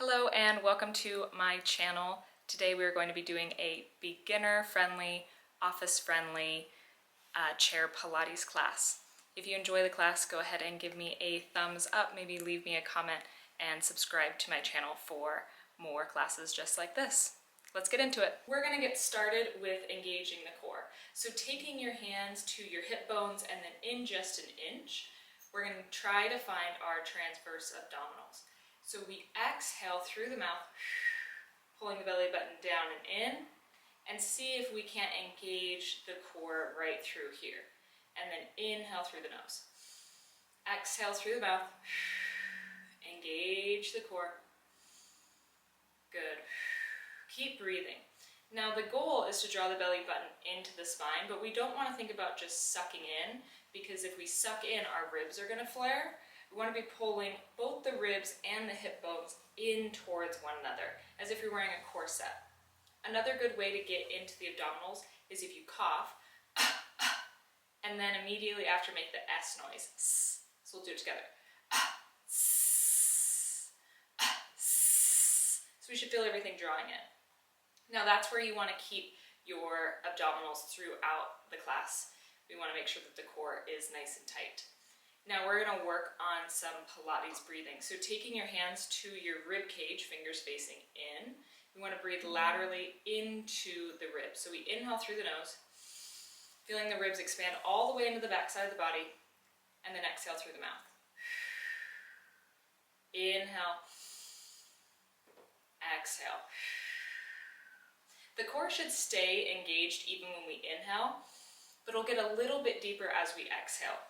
Hello and welcome to my channel. Today we are going to be doing a beginner-friendly, office-friendly chair Pilates class. If you enjoy the class, go ahead and give me a thumbs up, maybe leave me a comment, and subscribe to my channel for more classes just like this. Let's get into it. We're going to get started with engaging the core. So taking your hands to your hip bones and then in just an inch, we're going to try to find our transverse abdominals. So we exhale through the mouth, pulling the belly button down and in, and see if we can't engage the core right through here. And then inhale through the nose. Exhale through the mouth, engage the core. Good. Keep breathing. Now the goal is to draw the belly button into the spine, but we don't want to think about just sucking in, because if we suck in, our ribs are going to flare. We want to be pulling both the ribs and the hip bones in towards one another, as if you're wearing a corset. Another good way to get into the abdominals is if you cough, and then immediately after make the S noise. So we'll do it together. So we should feel everything drawing in. Now that's where you want to keep your abdominals throughout the class. We want to make sure that the core is nice and tight. Now we're going to work on some Pilates breathing. So taking your hands to your rib cage, fingers facing in, we want to breathe laterally into the ribs. So we inhale through the nose, feeling the ribs expand all the way into the back side of the body, and then exhale through the mouth. Inhale, exhale. The core should stay engaged even when we inhale, but it'll get a little bit deeper as we exhale.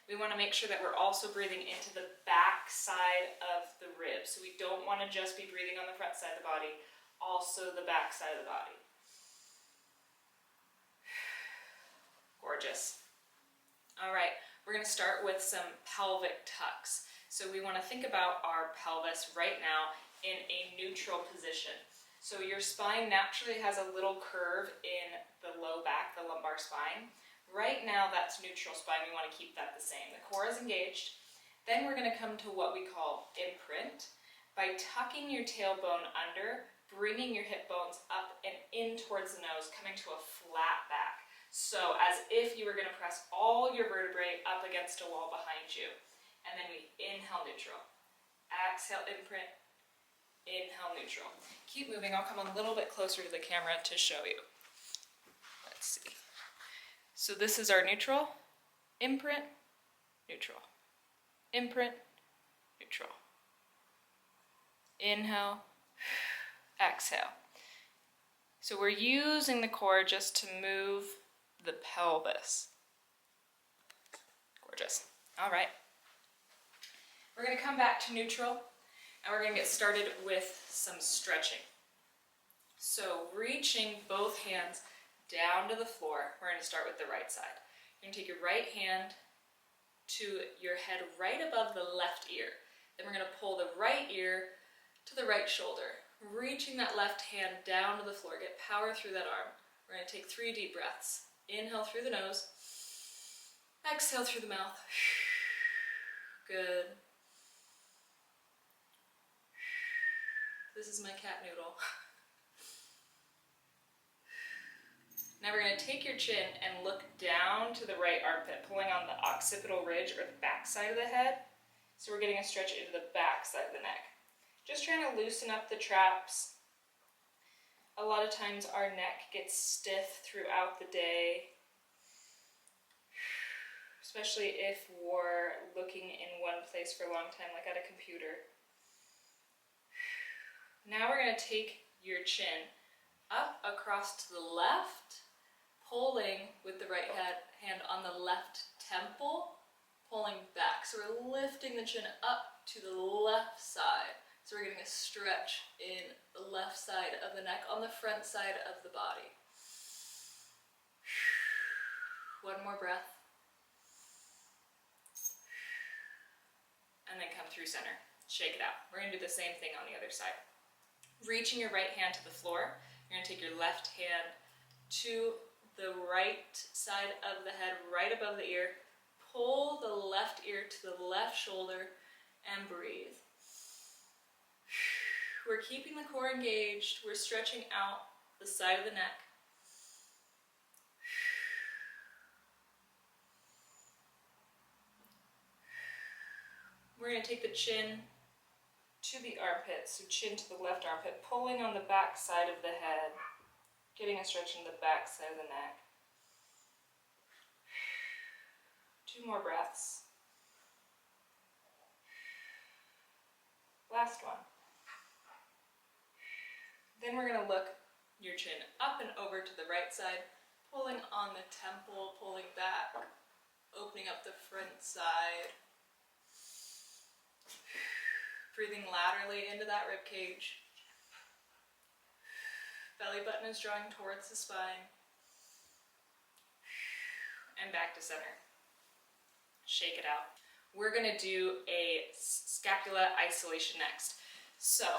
We want to make sure that we're also breathing into the back side of the ribs. So we don't want to just be breathing on the front side of the body, also the back side of the body. Gorgeous. All right, we're going to start with some pelvic tucks. So we want to think about our pelvis right now in a neutral position. So your spine naturally has a little curve in the low back, the lumbar spine. Right now that's neutral spine, we want to keep that the same. The core is engaged. Then we're going to come to what we call imprint. By tucking your tailbone under, bringing your hip bones up and in towards the nose, coming to a flat back. So as if you were going to press all your vertebrae up against a wall behind you. And then we inhale neutral. Exhale imprint. Inhale neutral. Keep moving. I'll come a little bit closer to the camera to show you. Let's see. So this is our neutral, imprint, neutral, imprint, neutral. Inhale, exhale. So we're using the core just to move the pelvis. Gorgeous. All right. We're going to come back to neutral, and we're going to get started with some stretching. So reaching both hands down to the floor. We're going to start with the right side. You're going to take your right hand to your head right above the left ear. Then we're going to pull the right ear to the right shoulder, reaching that left hand down to the floor. Get power through that arm. We're going to take 3 deep breaths. Inhale through the nose. Exhale through the mouth. Good. This is my cat noodle. Now we're going to take your chin and look down to the right armpit, pulling on the occipital ridge or the back side of the head. So we're getting a stretch into the back side of the neck. Just trying to loosen up the traps. A lot of times our neck gets stiff throughout the day, especially if we're looking in one place for a long time, like at a computer. Now we're going to take your chin up across to the left, pulling with the right hand on the left temple, pulling back. So we're lifting the chin up to the left side. So we're getting a stretch in the left side of the neck on the front side of the body. One more breath. And then come through center. Shake it out. We're going to do the same thing on the other side. Reaching your right hand to the floor. You're going to take your left hand to the right side of the head, right above the ear. Pull the left ear to the left shoulder and breathe. We're keeping the core engaged. We're stretching out the side of the neck. We're going to take the chin to the armpit, so chin to the left armpit, pulling on the back side of the head, getting a stretch in the back side of the neck. 2 more breaths. Last one. Then we're going to look your chin up and over to the right side, pulling on the temple, pulling back, opening up the front side. Breathing laterally into that rib cage. Belly button is drawing towards the spine. And back to center. Shake it out. We're going to do a scapula isolation next. So,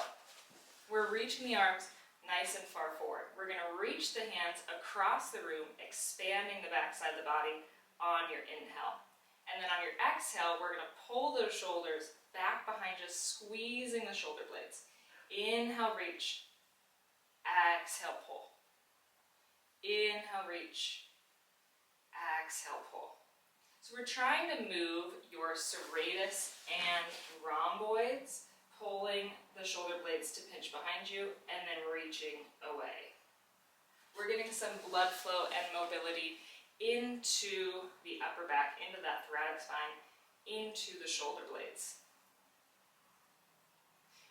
we're reaching the arms nice and far forward. We're going to reach the hands across the room, expanding the back side of the body on your inhale. And then on your exhale, we're going to pull those shoulders back behind you, squeezing the shoulder blades. Inhale, reach. Exhale, pull. Inhale, reach. Exhale, pull. So we're trying to move your serratus and rhomboids, pulling the shoulder blades to pinch behind you and then reaching away. We're getting some blood flow and mobility into the upper back, into that thoracic spine, into the shoulder blades.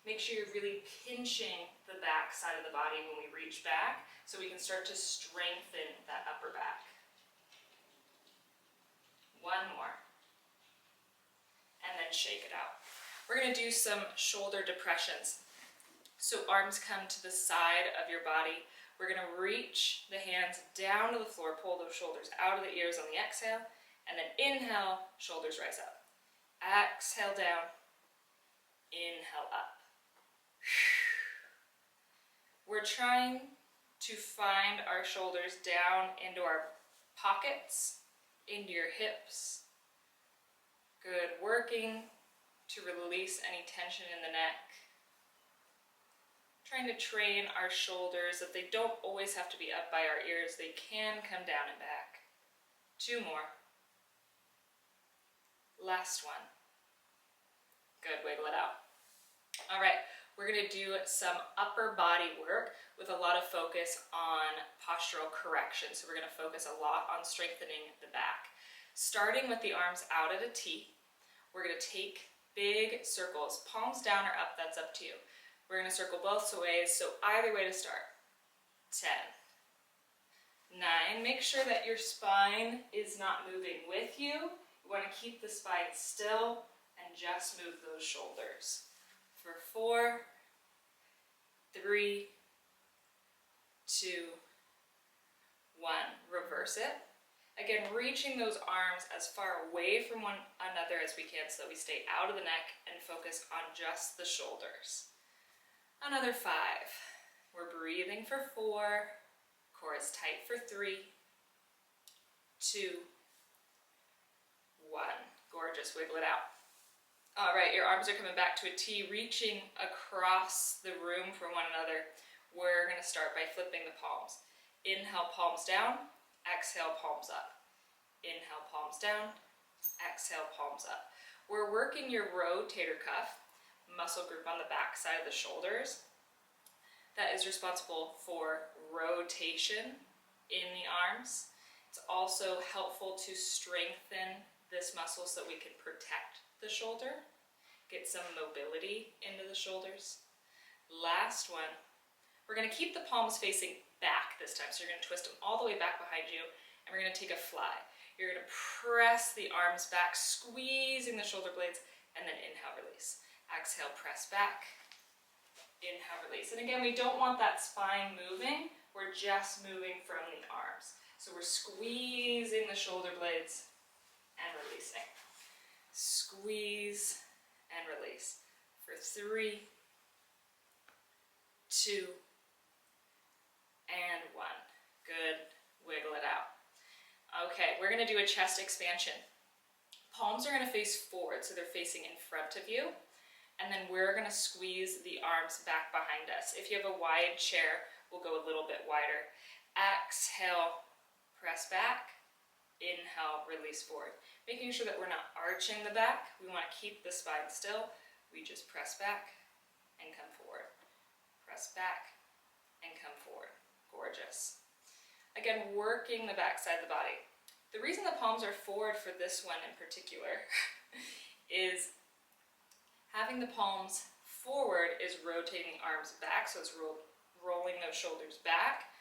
Make sure you're really pinching the back side of the body when we reach back so we can start to strengthen that upper back. One more. And then shake it out. We're going to do some shoulder depressions. So arms come to the side of your body. We're going to reach the hands down to the floor, pull those shoulders out of the ears on the exhale, and then inhale, shoulders rise up. Exhale down, inhale up. We're trying to find our shoulders down into our pockets, into your hips. Good, working to release any tension in the neck. Trying to train our shoulders that they don't always have to be up by our ears. They can come down and back. 2 more. Last one. Good, wiggle it out. All right, we're gonna do some upper body work with a lot of focus on postural correction. So we're gonna focus a lot on strengthening the back. Starting with the arms out at a T, we're gonna take big circles, palms down or up, that's up to you. We're going to circle both ways, so either way to start. 10, 9, make sure that your spine is not moving with you. You want to keep the spine still and just move those shoulders. For 4, 3, 2, 1. Reverse it. Again, reaching those arms as far away from one another as we can so that we stay out of the neck and focus on just the shoulders. Another 5. We're breathing for 4. Core is tight for 3, 2, 1. Gorgeous, wiggle it out. All right, your arms are coming back to a T, reaching across the room from one another. We're gonna start by flipping the palms. Inhale, palms down. Exhale, palms up. Inhale, palms down. Exhale, palms up. We're working your rotator cuff muscle group on the back side of the shoulders. That is responsible for rotation in the arms. It's also helpful to strengthen this muscle so that we can protect the shoulder, get some mobility into the shoulders. Last one, we're going to keep the palms facing back this time. So you're going to twist them all the way back behind you, and we're going to take a fly. You're going to press the arms back, squeezing the shoulder blades, and then inhale, release. Exhale, press back. Inhale, release. And again, we don't want that spine moving. We're just moving from the arms. So we're squeezing the shoulder blades and releasing. Squeeze and release. For 3, 2, and 1. Good. Wiggle it out. Okay, we're going to do a chest expansion. Palms are going to face forward, so they're facing in front of you. and then we're gonna squeeze the arms back behind us. If you have a wide chair, we'll go a little bit wider. Exhale, press back. Inhale, release forward. Making sure that we're not arching the back. We want to keep the spine still. We just press back and come forward. Press back and come forward. Gorgeous. Again, working the back side of the body. The reason the palms are forward for this one in particular is having the palms forward is rotating the arms back, so it's rolling those shoulders back.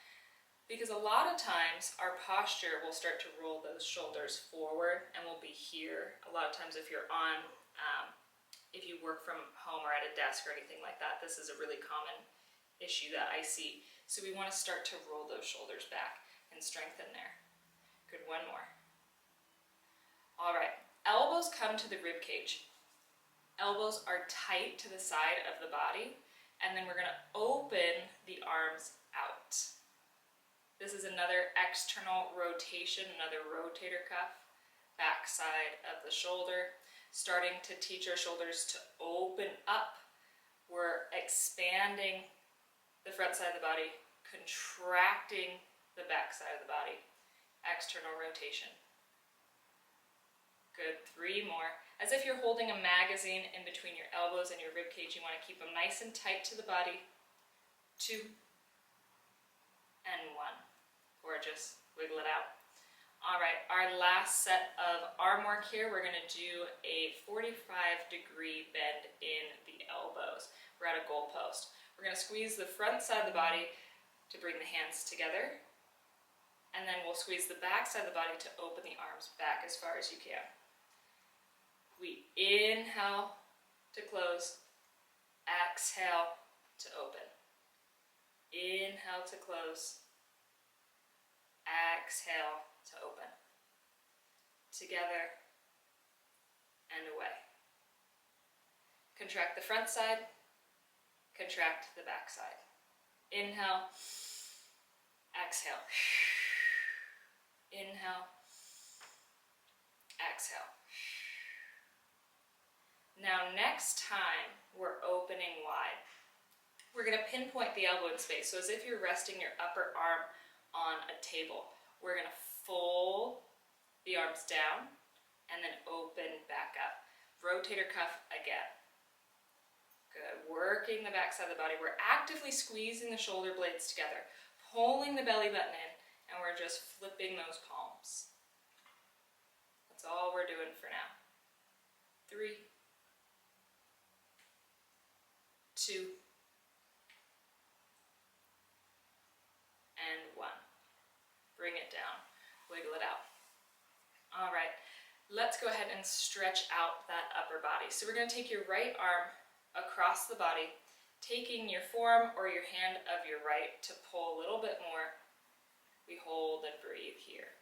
Because a lot of times our posture will start to roll those shoulders forward and we'll be here. A lot of times if you're on, if you work from home or at a desk or anything like that, this is a really common issue that I see. So we want to start to roll those shoulders back and strengthen there. Good, one more. All right, elbows come to the rib cage. Elbows are tight to the side of the body, and then we're going to open the arms out. This is another external rotation, another rotator cuff, back side of the shoulder, starting to teach our shoulders to open up. We're expanding the front side of the body, contracting the back side of the body, external rotation. Good, 3 more. As if you're holding a magazine in between your elbows and your rib cage, you want to keep them nice and tight to the body. 2 and 1. Gorgeous. Wiggle it out. All right, our last set of arm work here, we're going to do a 45-degree bend in the elbows. We're at a goal post. We're going to squeeze the front side of the body to bring the hands together, and then we'll squeeze the back side of the body to open the arms back as far as you can. We inhale to close, exhale to open. Inhale to close, exhale to open. Together and away. Contract the front side, contract the back side. Inhale, exhale. Inhale, exhale. Now next time we're opening wide, we're going to pinpoint the elbow in space. So as if you're resting your upper arm on a table. We're going to fold the arms down and then open back up. Rotator cuff again. Good. Working the back side of the body. We're actively squeezing the shoulder blades together, pulling the belly button in, and we're just flipping those palms. That's all we're doing for now. 3, 2, and 1. Bring it down, wiggle it out. All right, let's go ahead and stretch out that upper body. So we're going to take your right arm across the body, taking your forearm or your hand of your right to pull a little bit more. We hold and breathe here.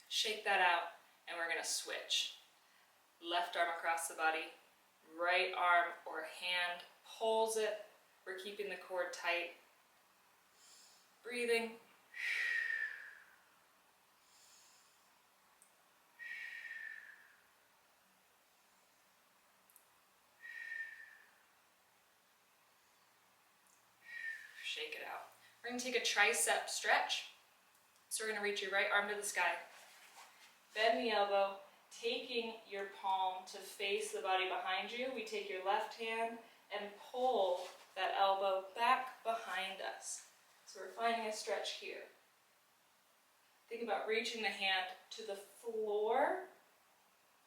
Shake that out, and we're going to switch. Left arm across the body, right arm or hand pulls it. We're keeping the core tight. Breathing. Shake it out. We're going to take a tricep stretch. So we're going to reach your right arm to the sky. Bend the elbow, taking your palm to face the body behind you. We take your left hand and pull that elbow back behind us. So we're finding a stretch here. Think about reaching the hand to the floor.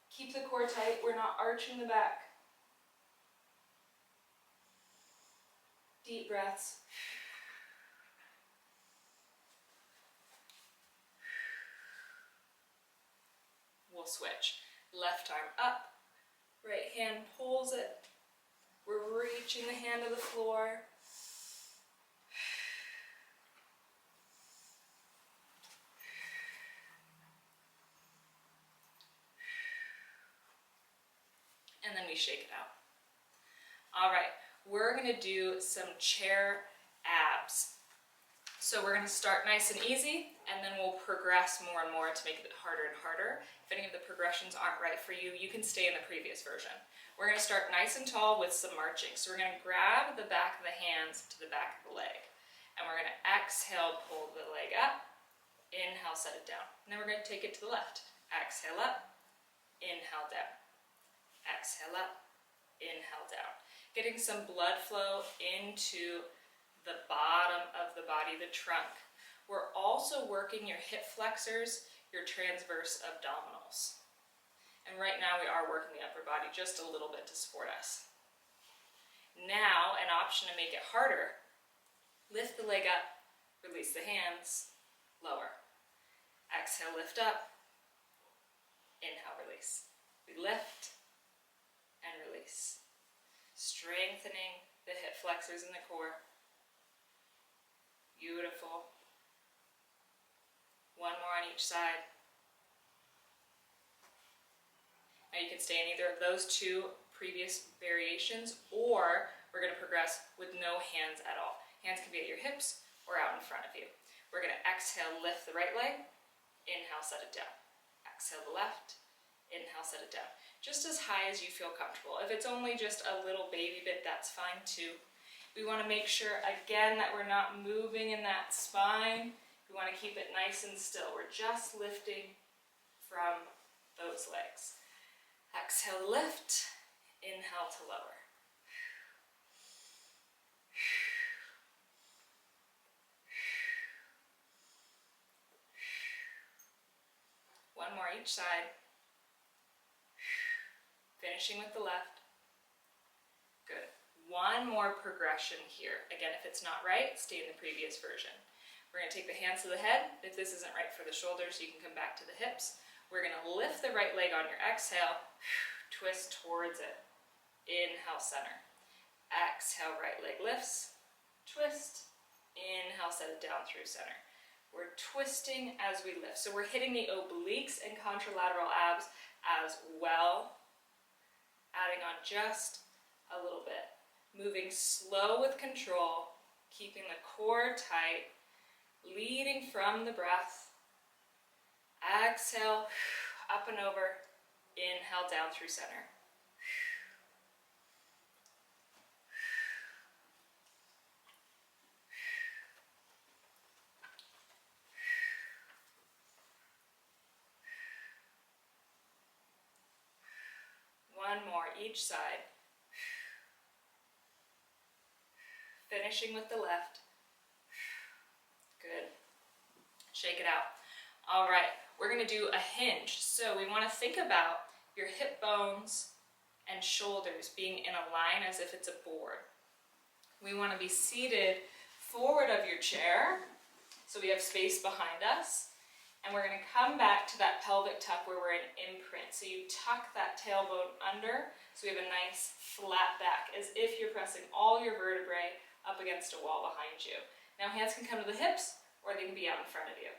Keep the core tight. We're not arching the back. Deep breaths. We'll switch. Left arm up, right hand pulls it. We're reaching the hand to the floor. And then we shake it out. All right, we're gonna do some chair abs. So we're gonna start nice and easy, and then we'll progress more and more to make it harder and harder. If any of the progressions aren't right for you, you can stay in the previous version. We're gonna start nice and tall with some marching. So we're gonna grab the back of the hands to the back of the leg. And we're gonna exhale, pull the leg up. Inhale, set it down. And then we're gonna take it to the left. Exhale up, inhale down. Exhale up, inhale down. Getting some blood flow into the bottom of the body, the trunk. We're also working your hip flexors, your transverse abdominals. And right now we are working the upper body just a little bit to support us. Now, an option to make it harder, lift the leg up, release the hands, lower. Exhale, lift up, inhale, release. We lift and release. Strengthening the hip flexors in the core. Beautiful. One more on each side. Now you can stay in either of those two previous variations, or we're going to progress with no hands at all. Hands can be at your hips or out in front of you. We're going to exhale, lift the right leg. Inhale, set it down. Exhale the left. Inhale, set it down. Just as high as you feel comfortable. If it's only just a little baby bit, that's fine too. We want to make sure, again, that we're not moving in that spine. We want to keep it nice and still. We're just lifting from those legs. Exhale, lift. Inhale to lower. One more each side. Finishing with the left. Good. One more progression here. Again, if it's not right, stay in the previous version. We're going to take the hands to the head. If this isn't right for the shoulders, you can come back to the hips. We're going to lift the right leg on your exhale. Twist towards it. Inhale, center. Exhale, right leg lifts. Twist. Inhale, set it down through center. We're twisting as we lift. So we're hitting the obliques and contralateral abs as well. Adding on just a little bit. Moving slow with control, keeping the core tight, leading from the breath. Exhale, up and over. Inhale, down through center. One more each side. Finishing with the left. Good. Shake it out. All right, we're going to do a hinge. So we want to think about your hip bones and shoulders being in a line as if it's a board. We want to be seated forward of your chair, so we have space behind us. And we're going to come back to that pelvic tuck where we're in imprint. So you tuck that tailbone under, so we have a nice flat back, as if you're pressing all your vertebrae up against a wall behind you. Now hands can come to the hips, or they can be out in front of you.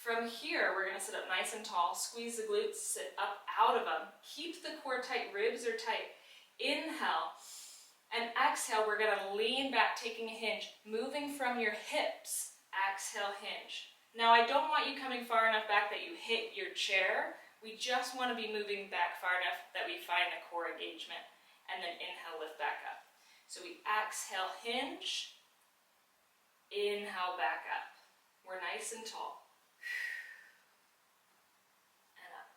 From here, we're going to sit up nice and tall, squeeze the glutes, sit up out of them. Keep the core tight, ribs are tight. Inhale, and exhale, we're going to lean back, taking a hinge, moving from your hips. Exhale, hinge. Now I don't want you coming far enough back that you hit your chair. We just want to be moving back far enough that we find the core engagement. And then inhale, lift back up. So we exhale, hinge. Inhale, back up. We're nice and tall. And up.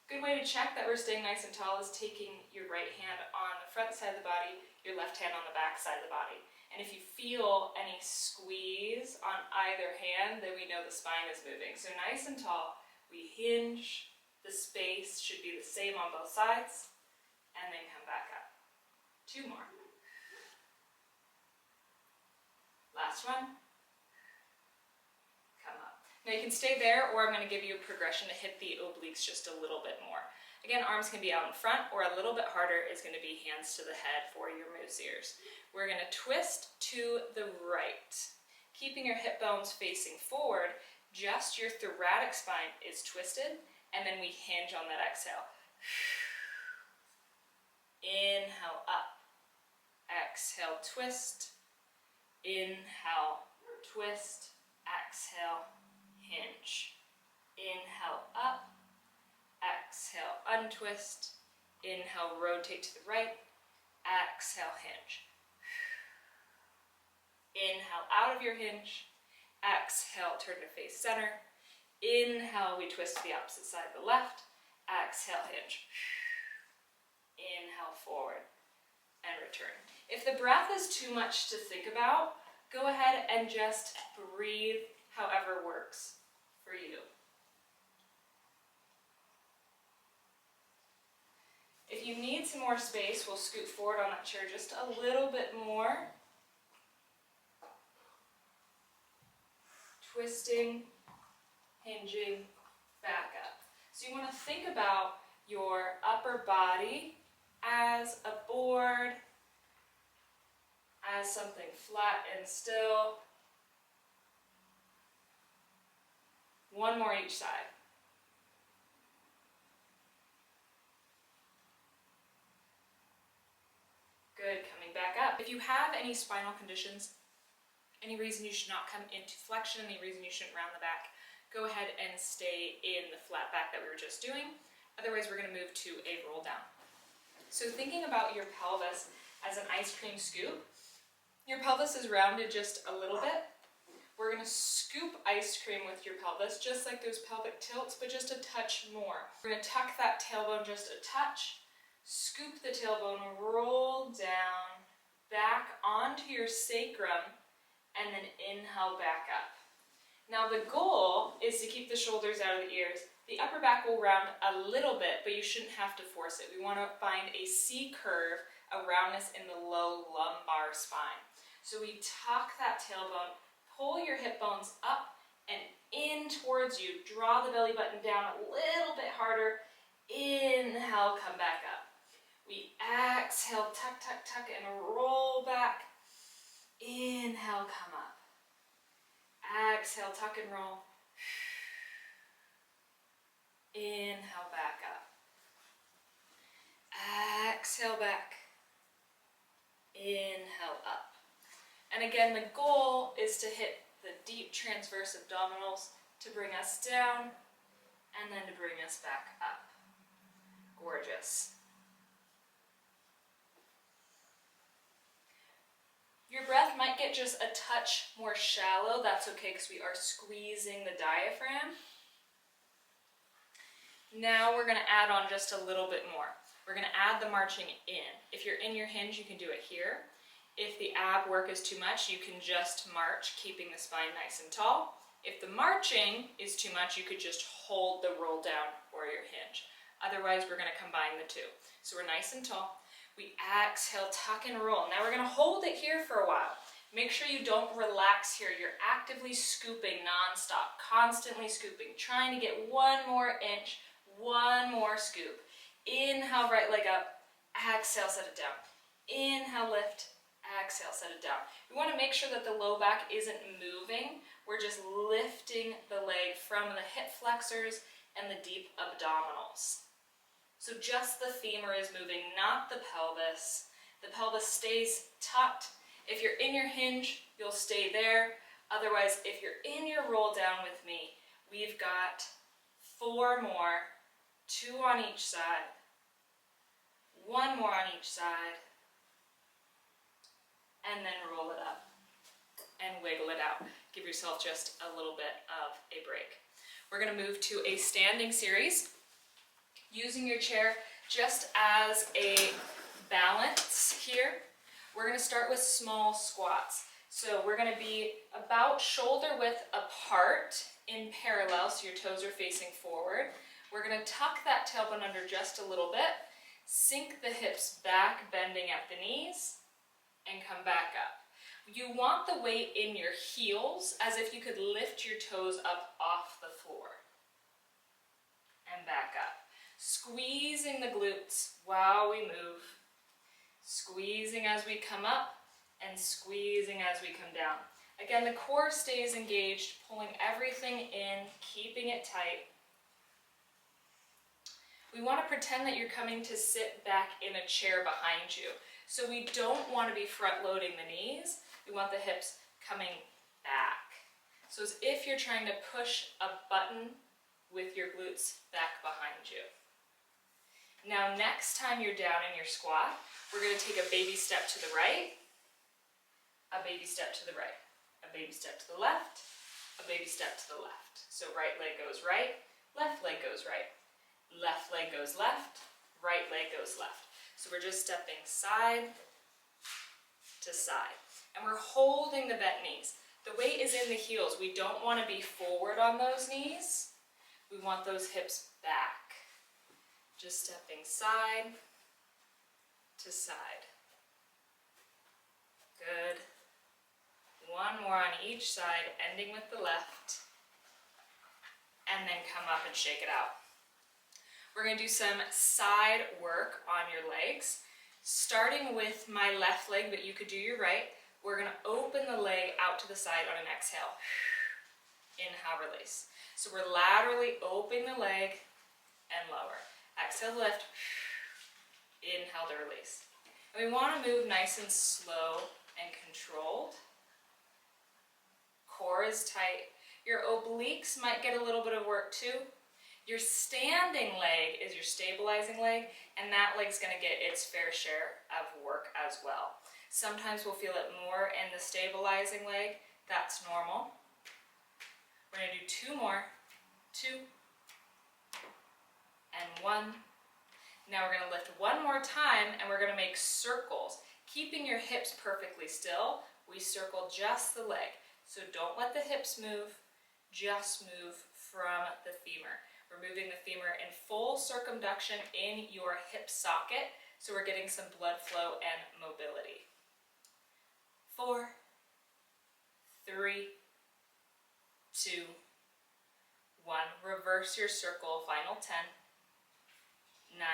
Good way to check that we're staying nice and tall is taking your right hand on the front side of the body, your left hand on the back side of the body. And if you feel any squeeze on either hand, then we know the spine is moving. So nice and tall, we hinge. The space should be the same on both sides. And then come back up. Two more. Last one. Come up. Now you can stay there, or I'm going to give you a progression to hit the obliques just a little bit more. Again, arms can be out in front, or a little bit harder is going to be hands to the head for your moose ears. We're going to twist to the right. Keeping your hip bones facing forward, just your thoracic spine is twisted, and then we hinge on that exhale. Inhale up. Exhale, twist. Inhale, twist. Exhale, hinge. Inhale up. Exhale, untwist. Inhale, rotate to the right. Exhale, hinge. Inhale out of your hinge. Exhale, turn to face center. Inhale, we twist to the opposite side, the left. Exhale, hinge. Inhale, forward, and return. If the breath is too much to think about, go ahead and just breathe however works for you. If you need some more space, we'll scoot forward on that chair just a little bit more. Twisting, hinging, back up. So you want to think about your upper body as a board, as something flat and still. One more each side. Good, coming back up. If you have any spinal conditions, any reason you should not come into flexion, any reason you shouldn't round the back, go ahead and stay in the flat back that we were just doing. Otherwise, we're going to move to a roll down. So thinking about your pelvis as an ice cream scoop, your pelvis is rounded just a little bit. We're going to scoop ice cream with your pelvis, just like those pelvic tilts, but just a touch more. We're going to tuck that tailbone just a touch, scoop the tailbone, roll down, back onto your sacrum, and then inhale back up. Now the goal is to keep the shoulders out of the ears. The upper back will round a little bit, but you shouldn't have to force it. We want to find a C curve, a roundness in the low lumbar spine. So we tuck that tailbone, pull your hip bones up and in towards you. Draw the belly button down a little bit harder. Inhale, come back up. We exhale, tuck, tuck, tuck, and roll back. Inhale, come up. Exhale, tuck and roll. Inhale, back up. Exhale, back. Inhale, up. And again, the goal is to hit the deep transverse abdominals to bring us down and then to bring us back up. Gorgeous. Your breath might get just a touch more shallow. That's okay because we are squeezing the diaphragm. Now we're going to add on just a little bit more. We're going to add the marching in. If you're in your hinge, you can do it here. If the ab work is too much, you can just march, keeping the spine nice and tall. If the marching is too much, you could just hold the roll down or your hinge. Otherwise, we're going to combine the two. So we're nice and tall. We exhale, tuck and roll. Now we're going to hold it here for a while. Make sure you don't relax here. You're actively scooping nonstop, constantly scooping, trying to get one more inch, one more scoop. Inhale, right leg up. Exhale, set it down. Inhale, lift. Exhale, set it down. We want to make sure that the low back isn't moving. We're just lifting the leg from the hip flexors and the deep abdominals. So just the femur is moving, not the pelvis. The pelvis stays tucked. If you're in your hinge, you'll stay there. Otherwise, if you're in your roll down with me, we've got 4 more, 2 on each side, 1 more on each side, and then roll it up and wiggle it out. Give yourself just a little bit of a break. We're going to move to a standing series, using your chair just as a balance here. We're going to start with small squats. So we're going to be about shoulder width apart in parallel, so your toes are facing forward. We're going to tuck that tailbone under just a little bit, sink the hips back, bending at the knees, and come back up. You want the weight in your heels as if you could lift your toes up off the floor. And back up. Squeezing the glutes while we move. Squeezing as we come up and squeezing as we come down. Again, the core stays engaged, pulling everything in, keeping it tight. We want to pretend that you're coming to sit back in a chair behind you. So we don't want to be front loading the knees. We want the hips coming back. So as if you're trying to push a button with your glutes back behind you. Now next time you're down in your squat, we're going to take a baby step to the right, a baby step to the right, a baby step to the left, a baby step to the left. So right leg goes right, left leg goes right, left leg goes left, right leg goes left. So we're just stepping side to side. And we're holding the bent knees. The weight is in the heels. We don't want to be forward on those knees. We want those hips back. Just stepping side to side. Good. One more on each side, ending with the left. And then come up and shake it out. We're going to do some side work on your legs. Starting with my left leg, but you could do your right. We're going to open the leg out to the side on an exhale. Inhale, release. So we're laterally opening the leg and lower. Exhale, lift. Inhale to release. And we want to move nice and slow and controlled. Core is tight. Your obliques might get a little bit of work too. Your standing leg is your stabilizing leg, and that leg's going to get its fair share of work as well. Sometimes we'll feel it more in the stabilizing leg. That's normal. We're going to do two more. 2 and 1. Now we're going to lift one more time, and we're going to make circles. Keeping your hips perfectly still, we circle just the leg. So don't let the hips move, just move from the femur. We're moving the femur in full circumduction in your hip socket, so we're getting some blood flow and mobility. 4, 3, 2, 1. Reverse your circle, final 10, 9,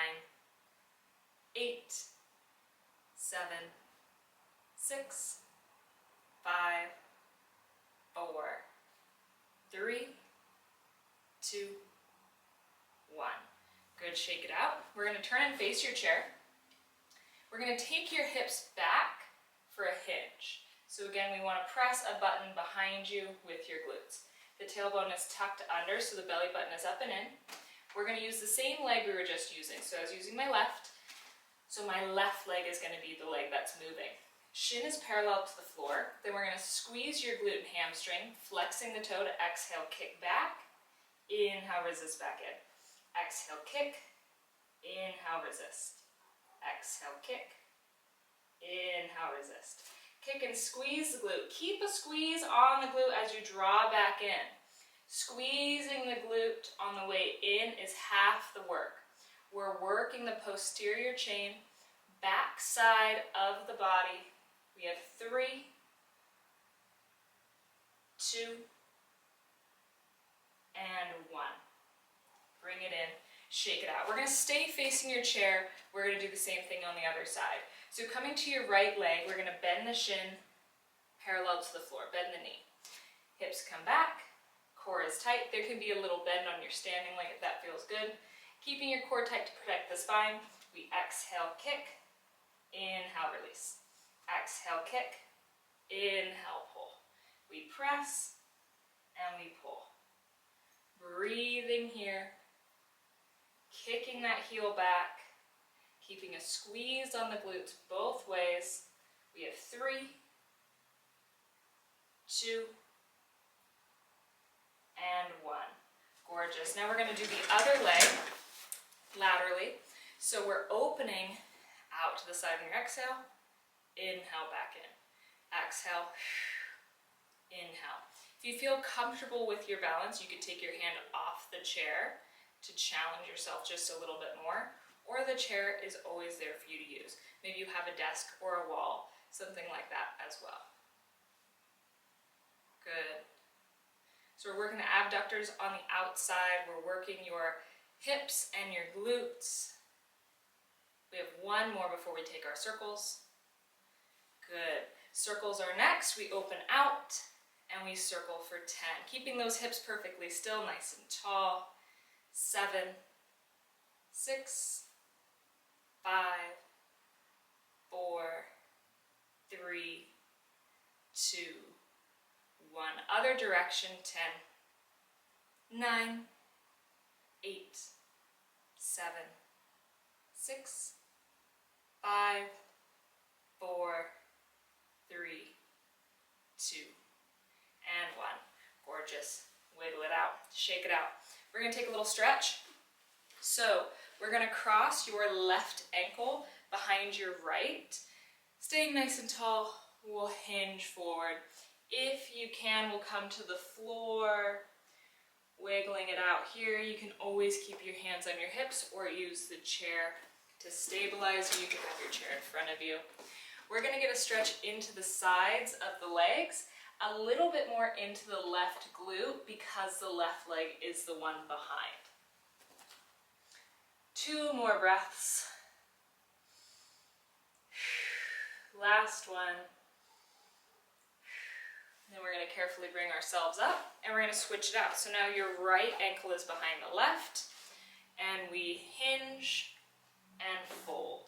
8, 7, 6, 5, 4, 3, 2, 1. Good, shake it out. We're going to turn and face your chair. We're going to take your hips back for a hinge. So again, we want to press a button behind you with your glutes. The tailbone is tucked under, so the belly button is up and in. We're going to use the same leg we were just using. So I was using my left, so my left leg is going to be the leg that's moving. Shin is parallel to the floor. Then we're going to squeeze your glute and hamstring, flexing the toe to exhale, kick back. Inhale, resist back in. Exhale, kick. Inhale, resist. Exhale, kick. Inhale, resist. Kick and squeeze the glute. Keep a squeeze on the glute as you draw back in. Squeezing the glute on the way in is half the work. We're working the posterior chain, back side of the body. We have 3, 2, and 1. Bring it in, shake it out. We're going to stay facing your chair. We're going to do the same thing on the other side. So coming to your right leg, we're going to bend the shin parallel to the floor. Bend the knee. Hips come back. Core is tight. There can be a little bend on your standing leg if that feels good. Keeping your core tight to protect the spine. We exhale, kick. Inhale, release. Exhale, kick. Inhale, pull. We press and we pull. Breathing here. Kicking that heel back. Keeping a squeeze on the glutes both ways. We have 3, 2, and 1. Gorgeous. Now we're going to do the other leg laterally. So we're opening out to the side on your exhale. Inhale, back in. Exhale. Inhale. If you feel comfortable with your balance, you could take your hand off the chair to challenge yourself just a little bit more. Or the chair is always there for you to use. Maybe you have a desk or a wall, something like that as well. Good. So we're working the abductors on the outside. We're working your hips and your glutes. We have 1 more before we take our circles. Good. Circles are next. We open out and we circle for 10. Keeping those hips perfectly still, nice and tall. 7, 6, 5, 4, 3, 2, 1. Other direction, 10, 9, 8, 7, 6, 5, 4, 3, 2, and 1. Gorgeous. Wiggle it out, shake it out. We're going to take a little stretch. So we're going to cross your left ankle behind your right. Staying nice and tall, we'll hinge forward. If you can, we'll come to the floor, wiggling it out here. You can always keep your hands on your hips or use the chair to stabilize you. You can have your chair in front of you. We're going to get a stretch into the sides of the legs, a little bit more into the left glute because the left leg is the one behind. 2 more breaths. Last one. Then we're going to carefully bring ourselves up and we're going to switch it out. So now your right ankle is behind the left and we hinge and fold.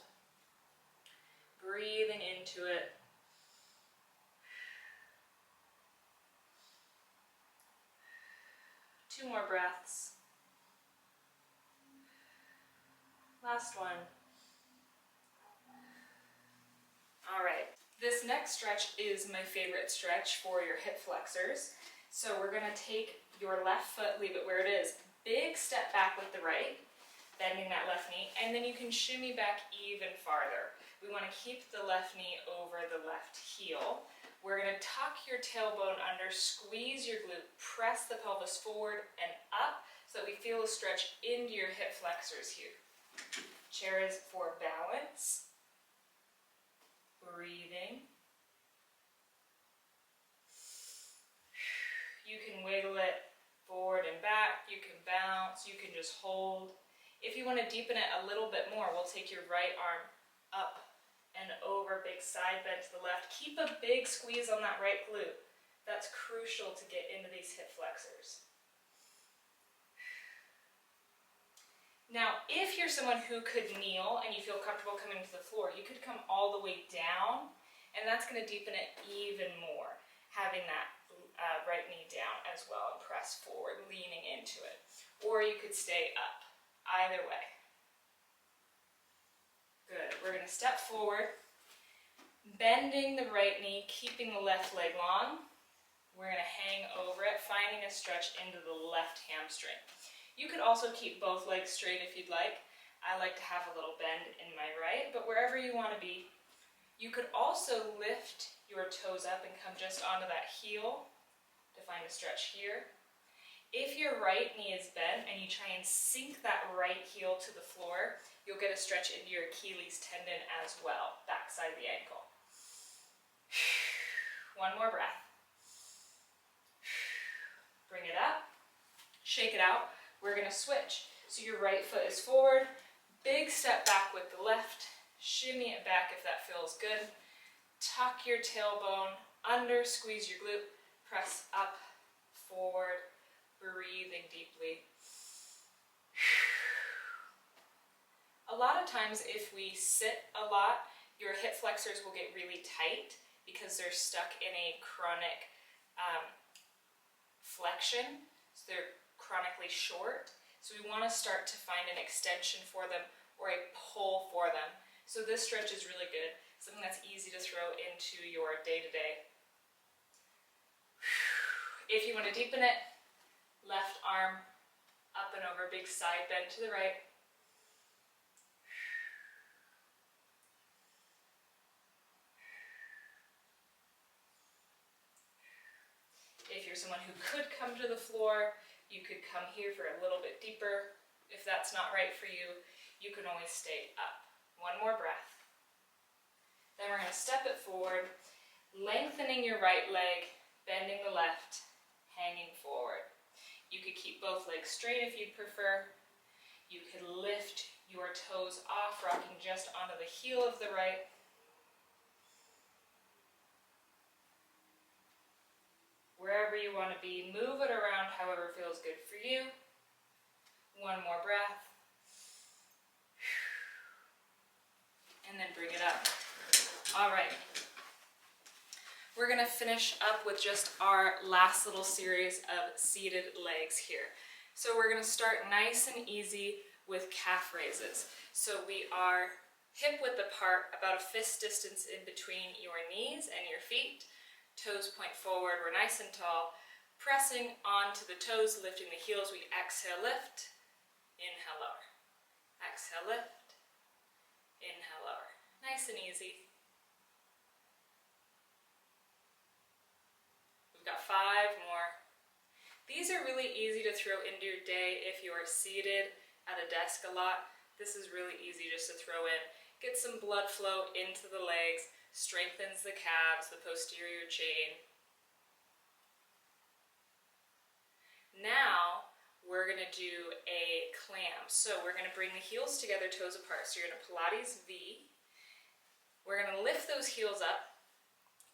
Breathing into it. Two more breaths. Last one. All right. This next stretch is my favorite stretch for your hip flexors. So we're going to take your left foot, leave it where it is. Big step back with the right, bending that left knee, and then you can shimmy back even farther. We want to keep the left knee over the left heel. We're going to tuck your tailbone under, squeeze your glute, press the pelvis forward and up so that we feel a stretch into your hip flexors here. Chair is for balance. Breathing. You can wiggle it forward and back. You can bounce. You can just hold. If you want to deepen it a little bit more, we'll take your right arm up and over, big side bend to the left. Keep a big squeeze on that right glute. That's crucial to get into these hip flexors. Now, if you're someone who could kneel and you feel comfortable coming to the floor, you could come all the way down, and that's going to deepen it even more, having that right knee down as well and press forward, leaning into it. Or you could stay up. Either way. Good. We're going to step forward, bending the right knee, keeping the left leg long. We're going to hang over it, finding a stretch into the left hamstring. You could also keep both legs straight if you'd like. I like to have a little bend in my right, but wherever you want to be. You could also lift your toes up and come just onto that heel to find a stretch here. If your right knee is bent and you try and sink that right heel to the floor, you'll get a stretch into your Achilles tendon as well, backside of the ankle. One more breath. Bring it up, shake it out. We're going to switch. So your right foot is forward, big step back with the left, shimmy it back if that feels good. Tuck your tailbone under, squeeze your glute, press up, forward, breathing deeply. A lot of times if we sit a lot, your hip flexors will get really tight because they're stuck in a chronic flexion. So they're chronically short. So we want to start to find an extension for them or a pull for them. So this stretch is really good. Something that's easy to throw into your day-to-day. If you want to deepen it, left arm up and over, big side bend to the right. If you're someone who could come to the floor, you could come here for a little bit deeper. If that's not right for you, you can always stay up. One more breath. Then we're going to step it forward, lengthening your right leg, bending the left, hanging forward. You could keep both legs straight if you'd prefer. You could lift your toes off, rocking just onto the heel of the right. Wherever you want to be, move it around however feels good for you. One more breath. and then bring it up. All right. We're gonna finish up with just our last little series of seated legs here. So we're gonna start nice and easy with calf raises. So we are hip width apart, about a fist distance in between your knees and your feet. Toes point forward, we're nice and tall. Pressing onto the toes, lifting the heels, we exhale, lift, inhale, lower. Exhale, lift, inhale, lower. Nice and easy. We've got 5 more. These are really easy to throw into your day if you are seated at a desk a lot. This is really easy just to throw in. Get some blood flow into the legs, strengthens the calves, the posterior chain. Now we're going to do a clam. So we're going to bring the heels together, toes apart. So you're in a Pilates V. We're going to lift those heels up.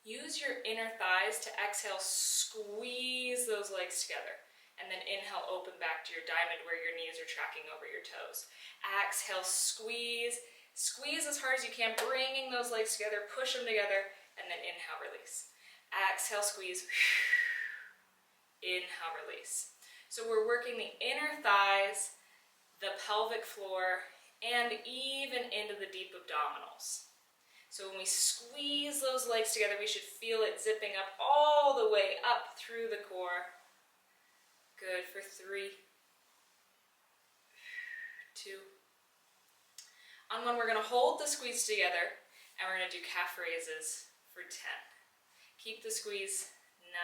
Use your inner thighs to exhale, squeeze those legs together. And then inhale, open back to your diamond where your knees are tracking over your toes. Exhale, squeeze. Squeeze as hard as you can, bringing those legs together, push them together, and then inhale, release. Exhale, squeeze. Inhale, release. So we're working the inner thighs, the pelvic floor, and even into the deep abdominals. So when we squeeze those legs together, we should feel it zipping up all the way up through the core. Good for 3, 2. On 1, we're going to hold the squeeze together, and we're going to do calf raises for 10. Keep the squeeze, 9,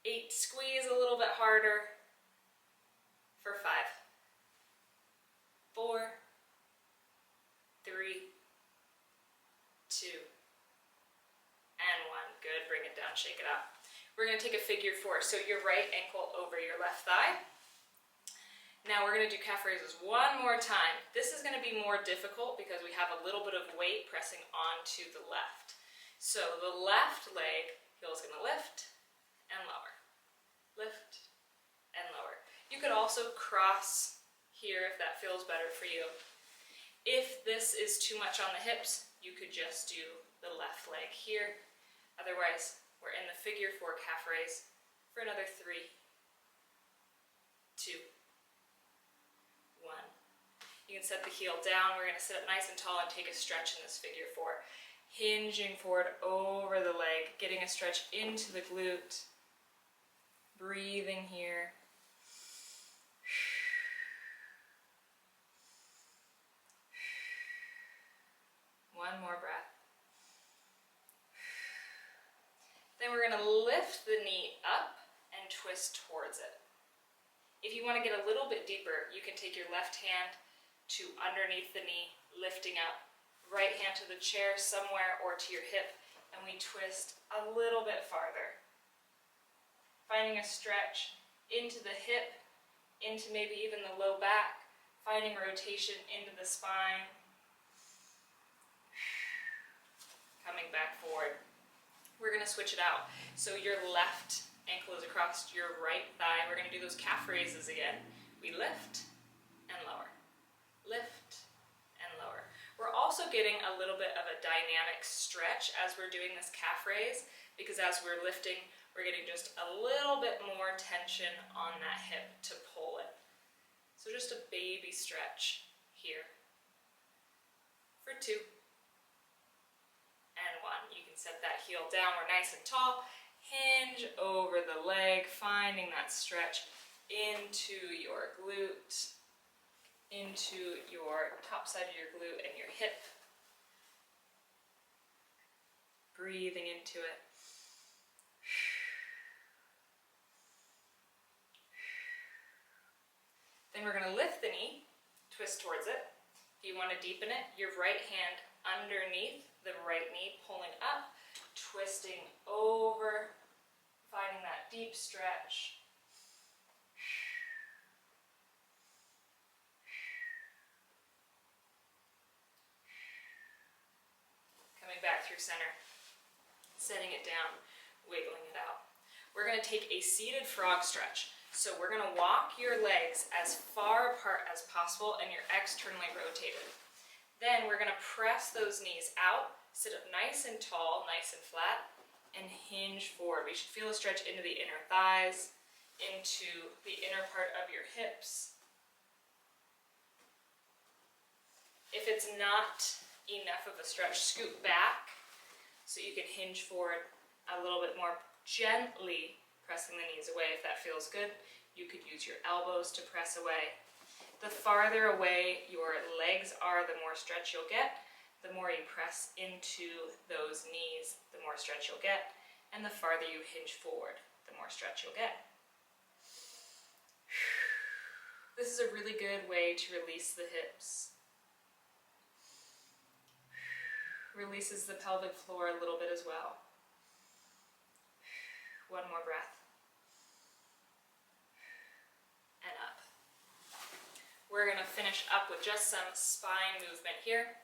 8, squeeze a little bit harder for 5, 4, 3, 2, and 1. Good, bring it down, shake it out. We're going to take a figure 4. So your right ankle over your left thigh. Now we're going to do calf raises one more time. This is going to be more difficult because we have a little bit of weight pressing onto the left. So the left leg, heel is going to lift and lower. Lift and lower. You could also cross here if that feels better for you. If this is too much on the hips, you could just do the left leg here. Otherwise, we're in the figure 4 calf raise for another 3, 2, 1. You can set the heel down. We're going to sit up nice and tall and take a stretch in this figure 4. Hinging forward over the leg, getting a stretch into the glute. Breathing here. One more breath. Then we're going to lift the knee up and twist towards it. If you want to get a little bit deeper, you can take your left hand to underneath the knee, lifting up. Right hand to the chair somewhere or to your hip, and we twist a little bit farther. Finding a stretch into the hip, into maybe even the low back, finding rotation into the spine. Coming back forward. We're going to switch it out. So your left ankle is across your right thigh. We're going to do those calf raises again. We lift and lower. Lift and lower. We're also getting a little bit of a dynamic stretch as we're doing this calf raise, because as we're lifting, we're getting just a little bit more tension on that hip to pull it. So just a baby stretch here. For 2. And 1. You can set that heel down. We're nice and tall. Hinge over the leg, finding that stretch into your glute, into your top side of your glute and your hip. Breathing into it. Then we're going to lift the knee, twist towards it. If you want to deepen it, your right hand underneath the right knee, pulling up, twisting over, finding that deep stretch. Coming back through center, setting it down, wiggling it out. We're going to take a seated frog stretch. So we're going to walk your legs as far apart as possible and you're externally rotated. Then we're gonna press those knees out, sit up nice and tall, nice and flat, and hinge forward. We should feel a stretch into the inner thighs, into the inner part of your hips. If it's not enough of a stretch, scoot back so you can hinge forward a little bit more, gently pressing the knees away. If that feels good, you could use your elbows to press away. The farther away your legs are, the more stretch you'll get. The more you press into those knees, the more stretch you'll get. And the farther you hinge forward, the more stretch you'll get. This is a really good way to release the hips. Releases the pelvic floor a little bit as well. One more breath. And up. We're going to finish up with just some spine movement here.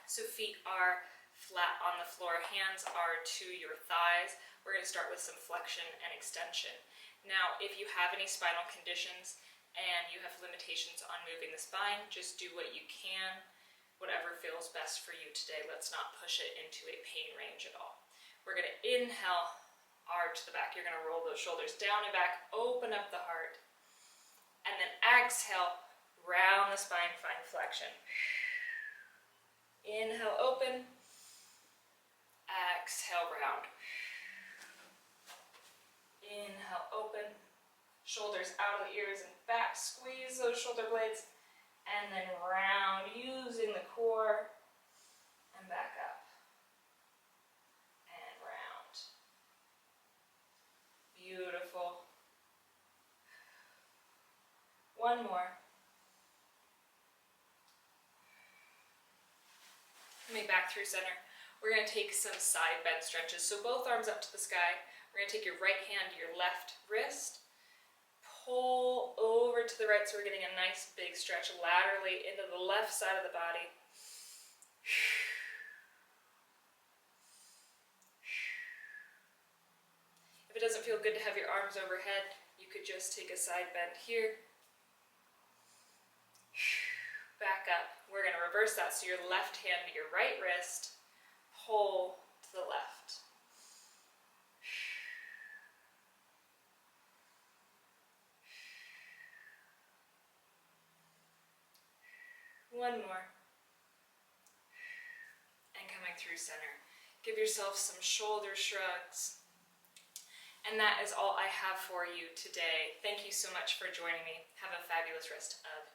So feet are flat on the floor, hands are to your thighs. We're going to start with some flexion and extension. Now, if you have any spinal conditions and you have limitations on moving the spine, just do what you can, whatever feels best for you today. Let's not push it into a pain range at all. We're going to inhale, arch the back. You're going to roll those shoulders down and back, open up the heart. And then exhale, round the spine, find flexion. Inhale, open. Exhale, round. Inhale, open. Shoulders out of the ears and back. Squeeze those shoulder blades. And then round, using the core. And back up. And round. Beautiful. One more. Coming back through center. We're going to take some side bend stretches. So both arms up to the sky. We're going to take your right hand to your left wrist. Pull over to the right so we're getting a nice big stretch laterally into the left side of the body. If it doesn't feel good to have your arms overhead, you could just take a side bend here. Back up. We're going to reverse that, so your left hand to your right wrist, pull to the left. One more. And coming through center. Give yourself some shoulder shrugs. And that is all I have for you today. Thank you so much for joining me. Have a fabulous rest of